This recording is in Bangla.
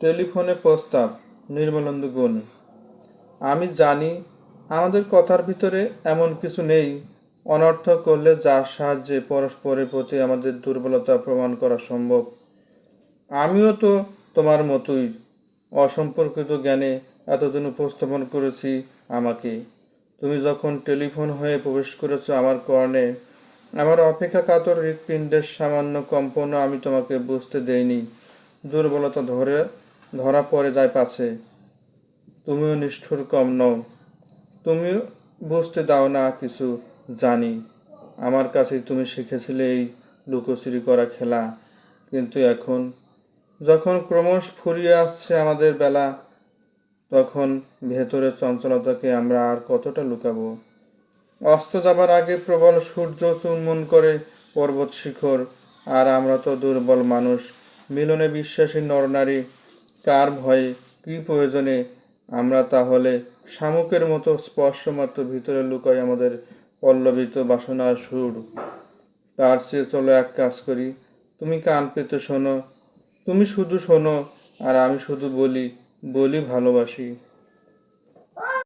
টেলিফোনে প্রস্তাব। নির্মলেন্দু গুণ। আমি জানি আমাদের কথার ভিতরে এমন কিছু নেই অনর্থক করলে যার সাহায্যে পরস্পরের প্রতি আমাদের দুর্বলতা প্রমাণ করা সম্ভব। আমিও তো তোমার মতোই অসম্পর্কিত জ্ঞানে এতদিন উপস্থাপন করেছি আমাকে। তুমি যখন টেলিফোন হয়ে প্রবেশ করেছো আমার কর্ণে, আমার অপেক্ষা কাতর হৃৎপিণ্ডের সামান্য কম্পনও আমি তোমাকে বুঝতে দেইনি। দুর্বলতা ধরা পড়ে যায় পাছে। তুমিও নিষ্ঠুর কম নও। তুমিও বুঝতে দাও না কিছু, জানি। আমার কাছে তুমি শিখেছিলে এই লুকোচুরি করা খেলা। কিন্তু এখন যখন ক্রমশ ফুরিয়ে আসছে আমাদের বেলা, তখন ভেতরের চঞ্চলতাকে আমরা আর কতটা লুকাবো? অস্ত যাবার আগে প্রবল সূর্য চুম্বন করে পর্বত শিখর, আর আমরা তো দুর্বল মানুষ, মিলনে বিশ্বাসী নরনারী। কার ভয়ে, কী প্রয়োজনে আমরা তাহলে শামুকের মতো স্পর্শমাত্র ভিতরে লুকাই আমাদের পল্লবিত বাসনার সুর? তার চেয়ে চলো এক কাজ করি, তুমি কান পেতে শোনো, তুমি শুধু শোনো, আর আমি শুধু বলি ভালোবাসি।